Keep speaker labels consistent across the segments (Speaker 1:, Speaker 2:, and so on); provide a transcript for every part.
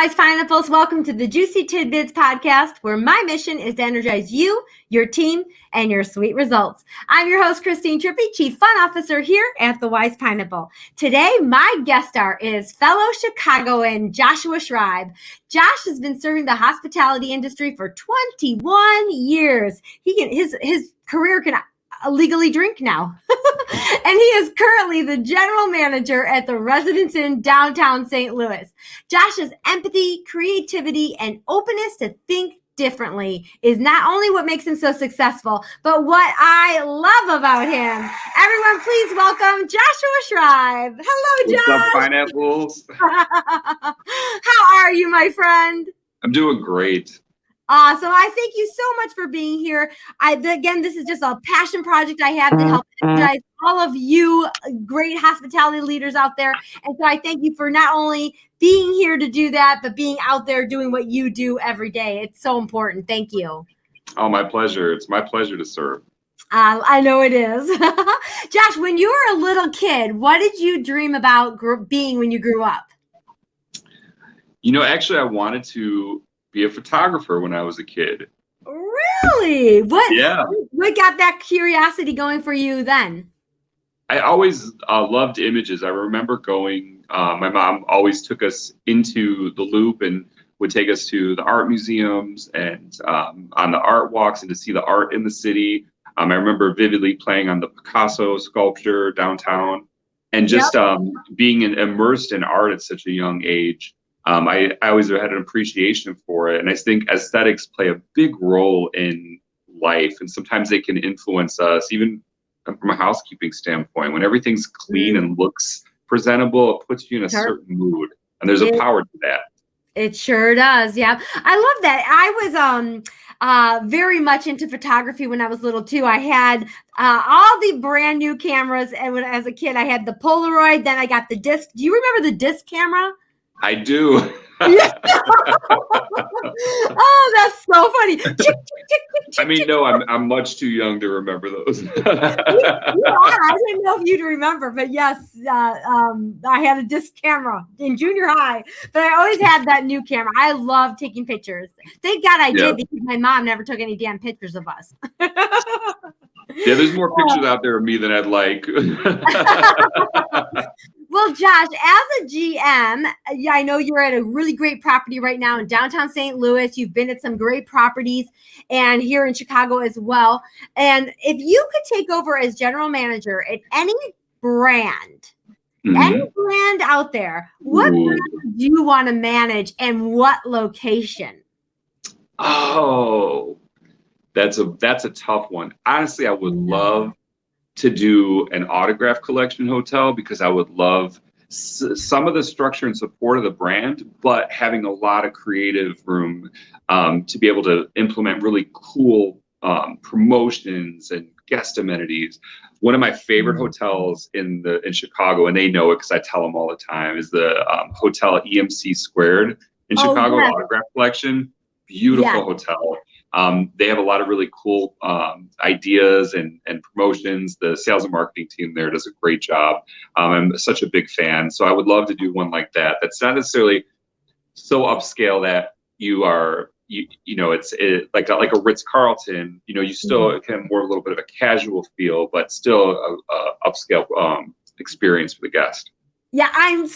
Speaker 1: Wise Pineapples. Welcome to the Juicy Tidbits podcast, where my mission is to energize you, your team, and your sweet results. I'm your host, Christine Trippi, Chief Fun Officer here at the Wise Pineapple. Today, my guest star is fellow Chicagoan Josh Schreib. Josh has been serving the hospitality industry for 21 years. His career can legally drink now. And he is currently the general manager at the Residence Inn downtown St. Louis. Josh's empathy, creativity, and openness to think differently is not only what makes him so successful, but what I love about him. Everyone, please welcome Joshua Schreib. Hello, Josh.
Speaker 2: What's up, pineapples?
Speaker 1: How are you, my friend?
Speaker 2: I'm doing great.
Speaker 1: Awesome. I thank you so much for being here. Again, this is just a passion project I have to help energize all of you great hospitality leaders out there. And so I thank you for not only being here to do that, but being out there doing what you do every day. It's so important. Thank you.
Speaker 2: Oh, my pleasure. It's my pleasure to serve.
Speaker 1: I know it is. Josh, when you were a little kid, what did you dream about being when you grew up?
Speaker 2: Actually, I wanted to be a photographer when I was a kid.
Speaker 1: Really?
Speaker 2: Yeah.
Speaker 1: What got that curiosity going for you then?
Speaker 2: I always loved images. I remember going, my mom always took us into the Loop and would take us to the art museums and on the art walks and to see the art in the city. I remember vividly playing on the Picasso sculpture downtown and just being immersed in art at such a young age. I always had an appreciation for it. And I think aesthetics play a big role in life. And sometimes they can influence us, even from a housekeeping standpoint. When everything's clean and looks presentable, it puts you in a certain mood. And there's a power to that.
Speaker 1: It sure does. Yeah. I love that. I was very much into photography when I was little too. I had all the brand new cameras. And as a kid, I had the Polaroid. Then I got the disc. Do you remember the disc camera?
Speaker 2: I do.
Speaker 1: Oh, that's so funny. Tick, tick, tick, tick,
Speaker 2: I mean, no, I'm much too young to remember those.
Speaker 1: you are. I didn't know if you'd remember, but yes, I had a disc camera in junior high, but I always had that new camera. I love taking pictures. Thank God I did, because my mom never took any damn pictures of us.
Speaker 2: Yeah, there's more pictures out there of me than I'd like.
Speaker 1: Well, Josh, as a GM, I know you're at a really great property right now in downtown St. Louis. You've been at some great properties and here in Chicago as well. And if you could take over as general manager at any brand, any brand out there, what brand do you want to manage and what location?
Speaker 2: Oh, that's a tough one. Honestly, I would love to do an autograph collection hotel because I would love some of the structure and support of the brand, but having a lot of creative room to be able to implement really cool promotions and guest amenities. One of my favorite hotels in Chicago, and they know it because I tell them all the time, is the Hotel EMC Squared in Chicago. Autograph collection. Beautiful hotel. They have a lot of really cool ideas and promotions. The sales and marketing team there does a great job. I'm such a big fan. So I would love to do one like that. That's not necessarily so upscale that it's like a Ritz-Carlton. You still can more a little bit of a casual feel, but still a upscale experience for the guest.
Speaker 1: Yeah, I'm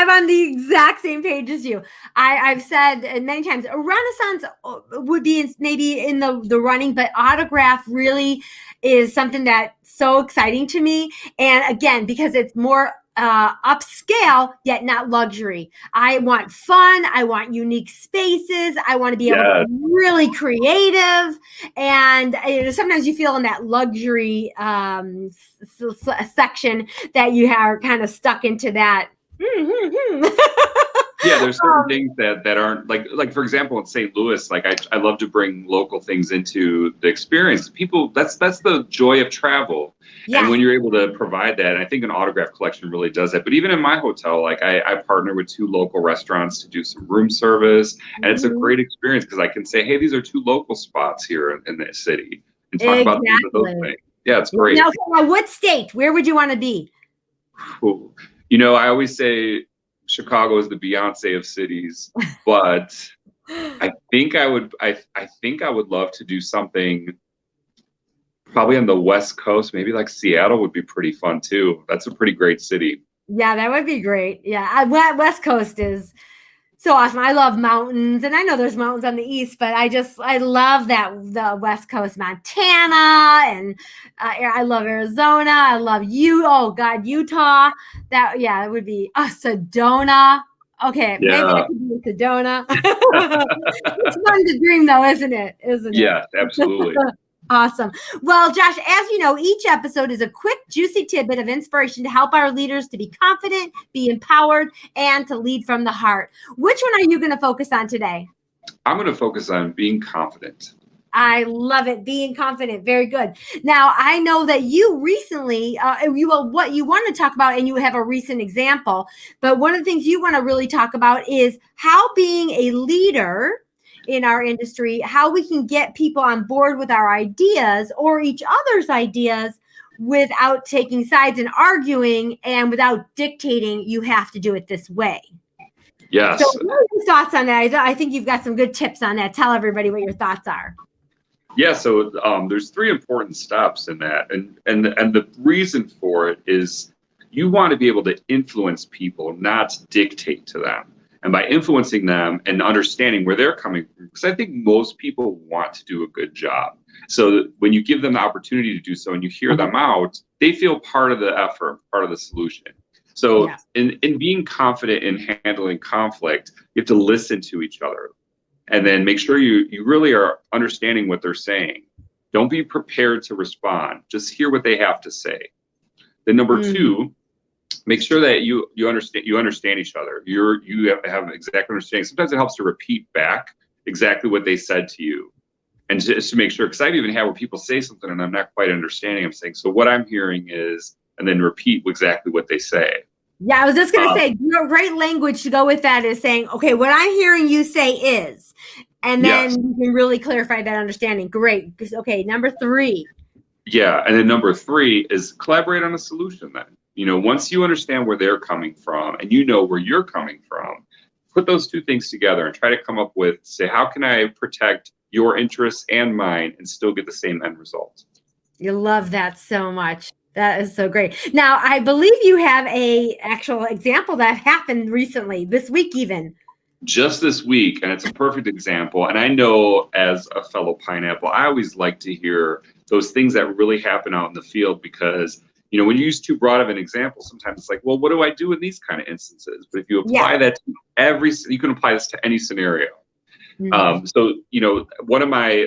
Speaker 1: on the exact same page as you. I've said many times, a Renaissance would be maybe in the running, but autograph really is something that's so exciting to me. And again, because it's more upscale, yet not luxury. I want fun. I want unique spaces. I want to be able to be really creative. And sometimes you feel in that luxury section that you are kind of stuck into that.
Speaker 2: Yeah, there's certain things that aren't like for example in St. Louis, like I love to bring local things into the experience. People, that's the joy of travel. Yeah. And when you're able to provide that, and I think an autograph collection really does that. But even in my hotel, like I partner with 2 local restaurants to do some room service, and it's a great experience because I can say, hey, these are 2 local spots here in the city, and talk about those things. Yeah, it's great.
Speaker 1: Now, what state? Where would you want to be?
Speaker 2: I always say Chicago is the Beyonce of cities, but I think I would love to do something probably on the West Coast. Maybe like Seattle would be pretty fun too. That's a pretty great city.
Speaker 1: Yeah, that would be great. Yeah, West Coast is so awesome. I love mountains, and I know there's mountains on the east, but I love that the West Coast, Montana, and I love Arizona. I love Utah. It would be Sedona. Okay, maybe I could do Sedona. It's fun to dream, though, isn't it?
Speaker 2: Yes, absolutely.
Speaker 1: Awesome. Well, Josh, as you know, each episode is a quick, juicy tidbit of inspiration to help our leaders to be confident, be empowered, and to lead from the heart. Which one are you going to focus on today?
Speaker 2: I'm going to focus on being confident.
Speaker 1: I love it. Being confident. Very good. Now, I know that you recently, what you want to talk about, and you have a recent example, but one of the things you want to really talk about is how being a leader in our industry, how we can get people on board with our ideas or each other's ideas without taking sides and arguing and without dictating, you have to do it this way.
Speaker 2: Yes.
Speaker 1: So what are your thoughts on that? I think you've got some good tips on that. Tell everybody what your thoughts are.
Speaker 2: Yeah, so there's 3 important steps in that. And the reason for it is you want to be able to influence people, not dictate to them. And by influencing them and understanding where they're coming from, because I think most people want to do a good job. So when you give them the opportunity to do so and you hear them out, they feel part of the effort, part of the solution. So in being confident in handling conflict, you have to listen to each other and then make sure you really are understanding what they're saying. Don't be prepared to respond. Just hear what they have to say. Then number 2, make sure that you understand each other. You have exact understanding. Sometimes it helps to repeat back exactly what they said to you, and just to make sure. Because I've even had where people say something and I'm not quite understanding. I'm saying, so what I'm hearing is, and then repeat exactly what they say.
Speaker 1: Yeah, I was just going to say, great language to go with that is saying, okay, what I'm hearing you say is, and then you can really clarify that understanding. Great. Okay, number 3.
Speaker 2: Yeah, and then number 3 is collaborate on a solution then. Once you understand where they're coming from and you know where you're coming from, put those 2 things together and try to come up with, say, how can I protect your interests and mine and still get the same end result?
Speaker 1: You love that so much. That is so great. Now, I believe you have a actual example that happened recently, this week even.
Speaker 2: Just this week, and it's a perfect example. And I know as a fellow pineapple, I always like to hear those things that really happen out in the field because when you use too broad of an example, sometimes it's like, well, what do I do in these kind of instances? But if you apply that to you can apply this to any scenario. So, one of my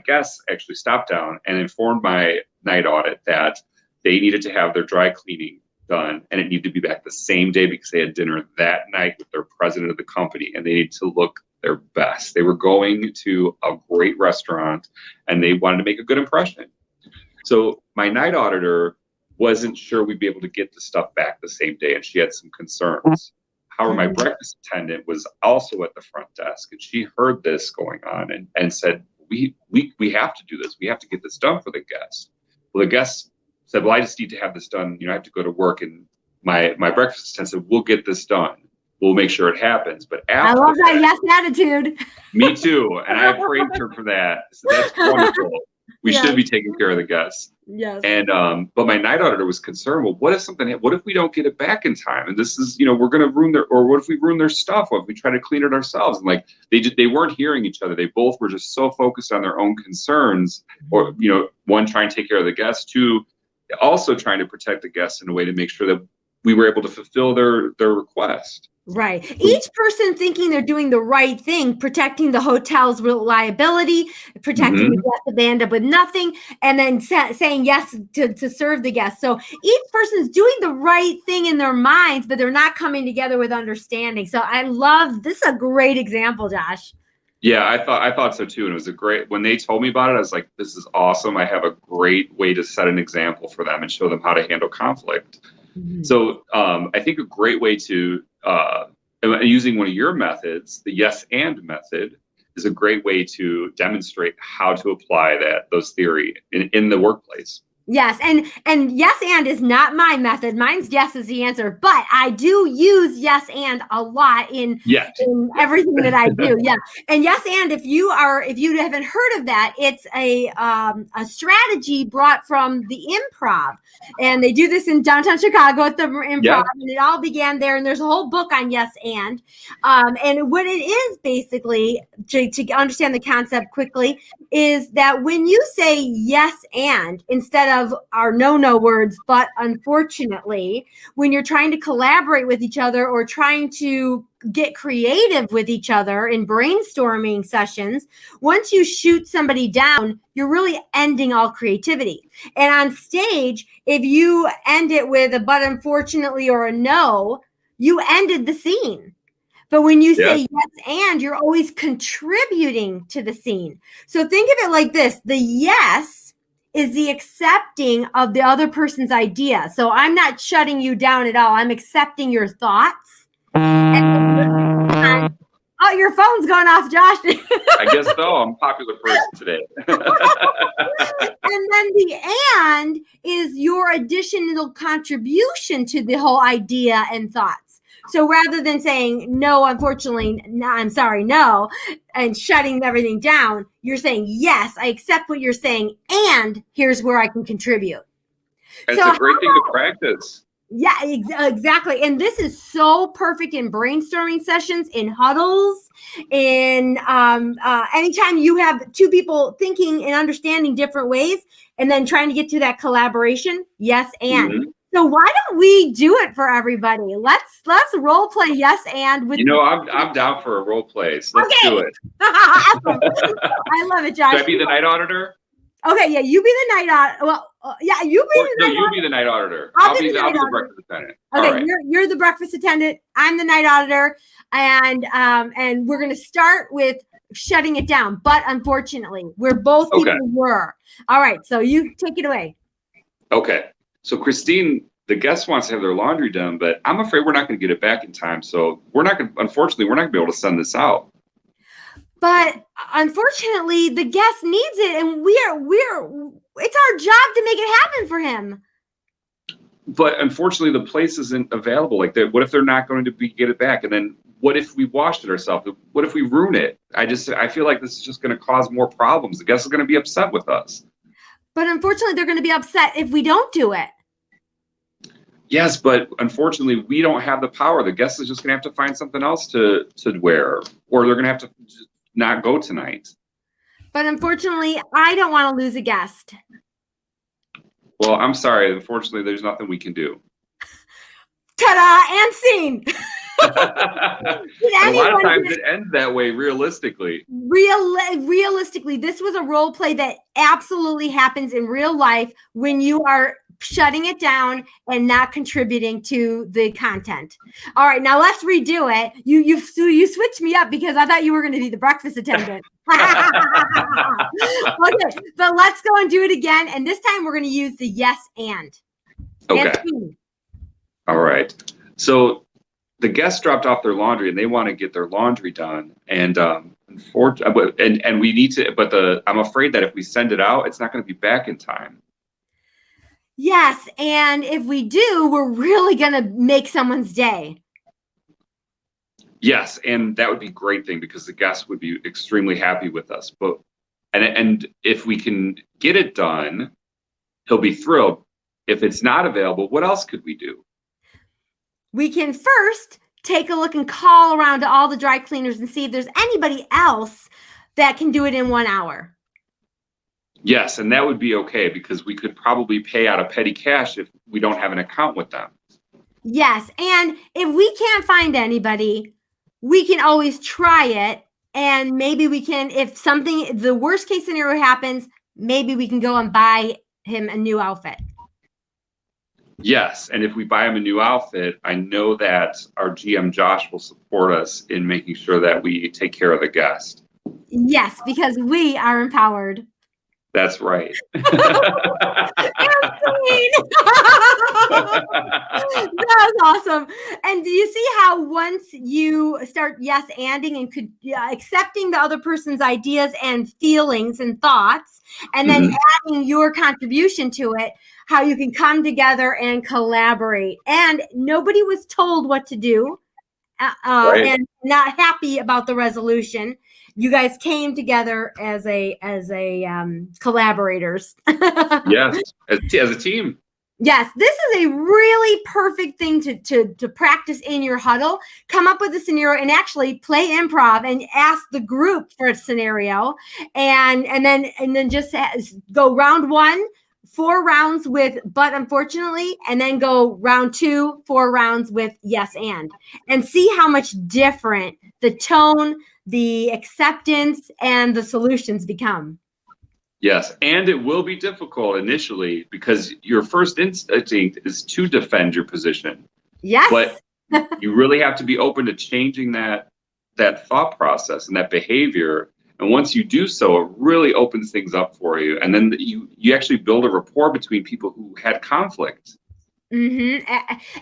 Speaker 2: guests actually stopped down and informed my night audit that they needed to have their dry cleaning done and it needed to be back the same day because they had dinner that night with their president of the company and they needed to look their best. They were going to a great restaurant and they wanted to make a good impression. So my night auditor wasn't sure we'd be able to get the stuff back the same day, and she had some concerns. However, my breakfast attendant was also at the front desk, and she heard this going on and said, we have to do this. We have to get this done for the guest. Well, the guest said, well, I just need to have this done. I have to go to work. And my breakfast attendant said, we'll get this done. We'll make sure it happens. But after
Speaker 1: I love that yes attitude.
Speaker 2: Me too. And I praised her for that. So that's wonderful. We should be taking care of the guests.
Speaker 1: Yes.
Speaker 2: And but my night auditor was concerned. Well, what if we don't get it back in time? And this is, we're going to ruin or what if we ruin their stuff? What if we try to clean it ourselves? And like they weren't hearing each other. They both were just so focused on their own concerns, or one trying to take care of the guests, 2 also trying to protect the guests in a way to make sure that we were able to fulfill their request.
Speaker 1: Right. Each person thinking they're doing the right thing, protecting the hotel's reliability, protecting the guests if they end up with nothing, and then saying yes to serve the guests. So each person's doing the right thing in their minds, but they're not coming together with understanding. So I love this. Is a great example, Josh.
Speaker 2: Yeah, I thought so too. And it was when they told me about it, I was like, this is awesome. I have a great way to set an example for them and show them how to handle conflict. So I think a great way to, using one of your methods, the yes and method, is a great way to demonstrate how to apply those theory in the workplace.
Speaker 1: Yes, and yes and is not my method. Mine's yes is the answer, but I do use yes and a lot in everything that I do. Yeah, and yes and if you haven't heard of that, it's a strategy brought from the improv, and they do this in downtown Chicago at the improv, and it all began there. And there's a whole book on yes and what it is basically to understand the concept quickly is that when you say yes and instead of our no words, but unfortunately, when you're trying to collaborate with each other or trying to get creative with each other in brainstorming sessions, once you shoot somebody down, you're really ending all creativity. And on stage, if you end it with a but unfortunately or a no, you ended the scene. But when you say yes and, you're always contributing to the scene. So think of it like this. The yes is the accepting of the other person's idea. So I'm not shutting you down at all. I'm accepting your thoughts. And oh, your phone's going off, Josh.
Speaker 2: I guess so. I'm a popular person today.
Speaker 1: And then the and is your additional contribution to the whole idea and thoughts. So rather than saying, no, unfortunately, no, I'm sorry, no, and shutting everything down, you're saying, yes, I accept what you're saying, and here's where I can contribute.
Speaker 2: It's a great thing to practice.
Speaker 1: Yeah, exactly. And this is so perfect in brainstorming sessions, in huddles, in anytime you have two people thinking and understanding different ways, and then trying to get to that collaboration. Yes, and. Mm-hmm. So why don't we do it for everybody? Let's role play yes and with
Speaker 2: I'm down for a role play. So let's do it.
Speaker 1: Awesome. I love it, Josh.
Speaker 2: Should I be the night auditor?
Speaker 1: Okay, yeah, you be the night auditor. Well, yeah, you be the night auditor.
Speaker 2: No, you be the night auditor. I'll be the breakfast attendant.
Speaker 1: Okay,
Speaker 2: right.
Speaker 1: You're the breakfast attendant. I'm the night auditor, and we're gonna start with shutting it down. But unfortunately, we're both people were. All right, so you take it away.
Speaker 2: Okay. So Christine, the guest wants to have their laundry done, but I'm afraid we're not going to get it back in time. So unfortunately, we're not going to be able to send this out.
Speaker 1: But unfortunately, the guest needs it, and it's our job to make it happen for him.
Speaker 2: But unfortunately, the place isn't available. Like, what if they're not going to get it back? And then what if we washed it ourselves? What if we ruin it? I feel like this is just going to cause more problems. The guest is going to be upset with us.
Speaker 1: But unfortunately, they're going to be upset if we don't do it.
Speaker 2: Yes, but unfortunately, we don't have the power. The guest is just going to have to find something else to wear, or they're going to have to just not go tonight.
Speaker 1: But unfortunately, I don't want to lose a guest.
Speaker 2: Well, I'm sorry. Unfortunately, there's nothing we can do.
Speaker 1: Ta-da! And scene.
Speaker 2: A lot of times it ends that way, realistically.
Speaker 1: Realistically, this was a role play that absolutely happens in real life when you are shutting it down and not contributing to the content. All right, now let's redo it. You switched me up because I thought you were going to be the breakfast attendant. Okay, but let's go and do it again. And this time we're going to use the yes and.
Speaker 2: Okay. All right. So the guests dropped off their laundry and they want to get their laundry done. And and we need to, but I'm afraid that if we send it out, it's not going to be back in time.
Speaker 1: Yes, and if we do, we're really going to make someone's day.
Speaker 2: Yes, and that would be a great thing because the guests would be extremely happy with us. But and if we can get it done, he'll be thrilled. If it's not available, what else could we do?
Speaker 1: We can first take a look and call around to all the dry cleaners and see if there's anybody else that can do it in 1 hour.
Speaker 2: Yes, and that would be okay because we could probably pay out of petty cash if we don't have an account with them.
Speaker 1: Yes, and if we can't find anybody, we can always try it, and maybe we can, the worst case scenario happens, maybe we can go and buy him a new outfit.
Speaker 2: Yes, and if we buy him a new outfit, I know that our GM Josh will support us in making sure that we take care of the guest.
Speaker 1: Yes, because we are empowered.
Speaker 2: That's right.
Speaker 1: That's awesome. And do you see how once you start yes-anding and accepting the other person's ideas and feelings and thoughts, and then adding your contribution to it, how you can come together and collaborate? And nobody was told what to do
Speaker 2: Right.
Speaker 1: and not happy about the resolution. You guys came together as collaborators.
Speaker 2: Yes, as a team.
Speaker 1: Yes, this is a really perfect thing to practice in your huddle. Come up with a scenario and actually play improv and ask the group for a scenario, and then just go round 1, 4 rounds with but unfortunately, and then go round 2, 4 rounds with yes and see how much different the tone, the acceptance, and the solutions become.
Speaker 2: Yes, and it will be difficult initially because your first instinct is to defend your position.
Speaker 1: Yes.
Speaker 2: But you really have to be open to changing that thought process and that behavior. And once you do so, it really opens things up for you. And then you actually build a rapport between people who had conflict.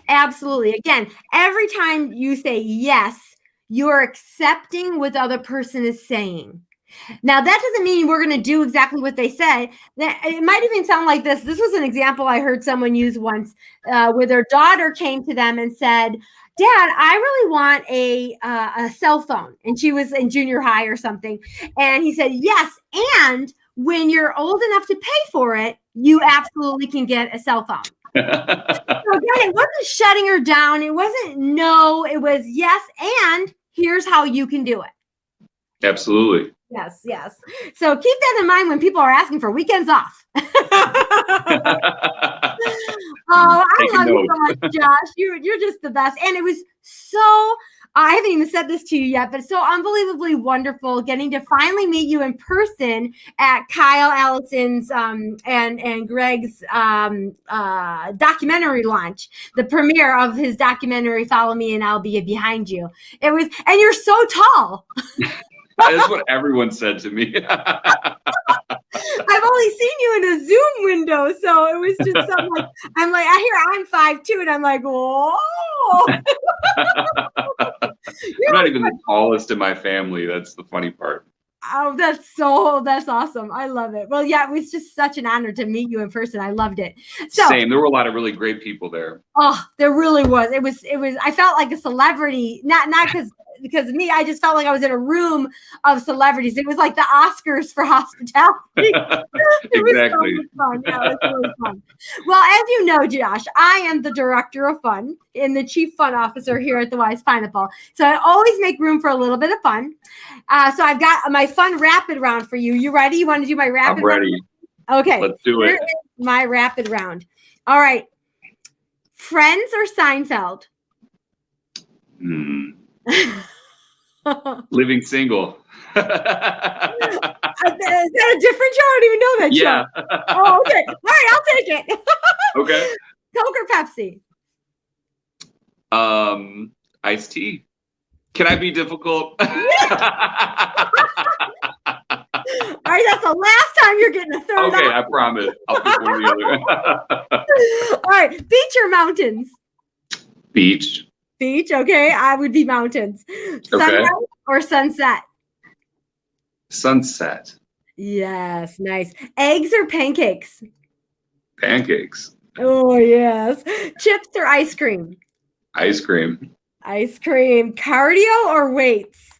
Speaker 1: Absolutely. Again, every time you say yes, you're accepting what the other person is saying. Now, that doesn't mean we're going to do exactly what they said. It might even sound like this. This was an example I heard someone use once where their daughter came to them and said, Dad, I really want a cell phone. And she was in junior high or something. And he said, yes. And when you're old enough to pay for it, you absolutely can get a cell phone. So again, it wasn't shutting her down. It wasn't no. It was yes. And here's how you can do it.
Speaker 2: Absolutely.
Speaker 1: Yes. So keep that in mind when people are asking for weekends off. Oh, I love you so much, Josh. You're just the best. And it was so, I haven't even said this to you yet, but so unbelievably wonderful getting to finally meet you in person at Kyle Allison's and Greg's documentary launch, the premiere of his documentary, Follow Me and I'll Be Behind You. It was, and you're so tall.
Speaker 2: That's what everyone said to me.
Speaker 1: I've only seen you in a Zoom window, so it was just something like, I hear I'm 5'2", and I'm like, whoa.
Speaker 2: I'm not even the tallest in my family. That's the funny part.
Speaker 1: Oh, that's awesome. I love it. Well, yeah, it was just such an honor to meet you in person. I loved it. So,
Speaker 2: same. There were a lot of really great people there.
Speaker 1: Oh, there really was. It was, I felt like a celebrity, not because of me. I just felt like I was in a room of celebrities. It was like the Oscars for hospitality. It was
Speaker 2: Exactly.
Speaker 1: so fun. Yeah, it was really fun. Well, as you know, Josh, I am the director of fun and the chief fun officer here at the Wise Pineapple. So I always make room for a little bit of fun. So I've got my fun rapid round for you. You ready? You want to do my rapid round?
Speaker 2: I'm ready.
Speaker 1: Okay.
Speaker 2: Let's do it.
Speaker 1: Here is my rapid round. All right. Friends or Seinfeld?
Speaker 2: Living single.
Speaker 1: Is that a different show? I don't even know that
Speaker 2: yeah.
Speaker 1: show. Oh, okay. All right, I'll take it.
Speaker 2: Okay.
Speaker 1: Coke or Pepsi?
Speaker 2: Iced tea. Can I be difficult?
Speaker 1: All right, that's the last time you're getting a third.
Speaker 2: Okay, I promise. I'll pick one or the other.
Speaker 1: All right, beach or mountains?
Speaker 2: Beach.
Speaker 1: Beach, okay. I would be mountains. Sunrise or sunset?
Speaker 2: Sunset.
Speaker 1: Yes, nice. Eggs or pancakes?
Speaker 2: Pancakes.
Speaker 1: Oh, yes. Chips or ice cream?
Speaker 2: Ice cream.
Speaker 1: Ice cream. Cardio or weights?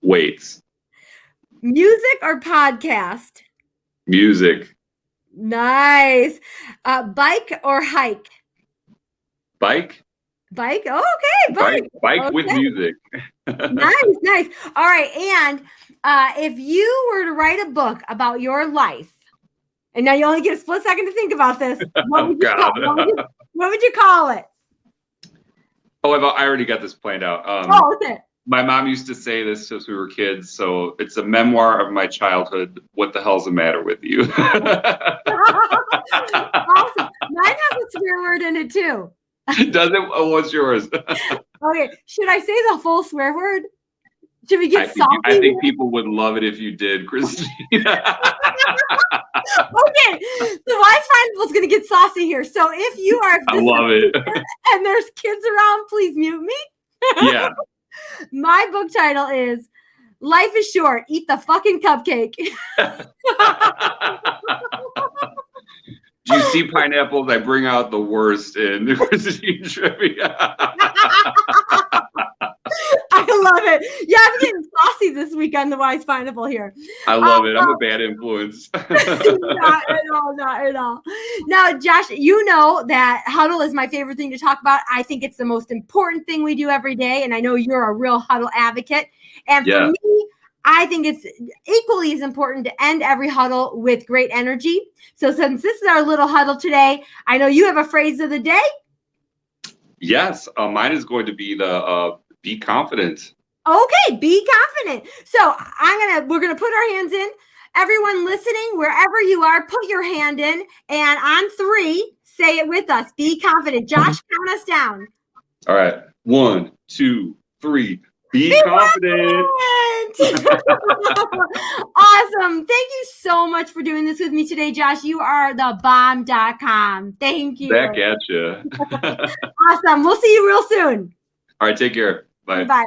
Speaker 2: Weights.
Speaker 1: Music or podcast?
Speaker 2: Music.
Speaker 1: Nice. Bike or hike?
Speaker 2: Bike.
Speaker 1: Bike. Oh, okay.
Speaker 2: Bike
Speaker 1: okay.
Speaker 2: With music.
Speaker 1: Nice. All right. And if you were to write a book about your life, and now you only get a split second to think about this, what would you call it?
Speaker 2: Oh, I already got this planned out.
Speaker 1: Okay.
Speaker 2: My mom used to say this since we were kids, so it's a memoir of my childhood. What the hell's the matter with you?
Speaker 1: Awesome. Mine has a swear word in it too.
Speaker 2: Does it? Oh, what's yours?
Speaker 1: Okay. Should I say the full swear word? Should we get salty?
Speaker 2: I think people would love it if you did, Christina.
Speaker 1: Okay, the Wise Pineapple's going to get saucy here. So if you are,
Speaker 2: I love it.
Speaker 1: And there's kids around, please mute me.
Speaker 2: Yeah.
Speaker 1: My book title is Life is Short, Eat the Fucking Cupcake.
Speaker 2: Do you see pineapples? I bring out the worst in Christine trivia.
Speaker 1: I love it. Yeah, I'm getting saucy this week on the Wise Pineapple here.
Speaker 2: I love it. I'm a bad influence.
Speaker 1: Not at all. Not at all. Now, Josh, you know that huddle is my favorite thing to talk about. I think it's the most important thing we do every day. And I know you're a real huddle advocate. And for me, I think it's equally as important to end every huddle with great energy. So since this is our little huddle today, I know you have a phrase of the day.
Speaker 2: Yes. Mine is going to be the be confident.
Speaker 1: Okay, be confident. So we're gonna put our hands in. Everyone listening, wherever you are, put your hand in, and on 3, say it with us. Be confident. Josh, count us down.
Speaker 2: All right. 1, 2, 3. Be confident.
Speaker 1: Awesome. Thank you so much for doing this with me today, Josh. You are the bomb.com. Thank you.
Speaker 2: Back at you.
Speaker 1: Awesome. We'll see you real soon.
Speaker 2: All right. Take care. Bye.
Speaker 1: Bye.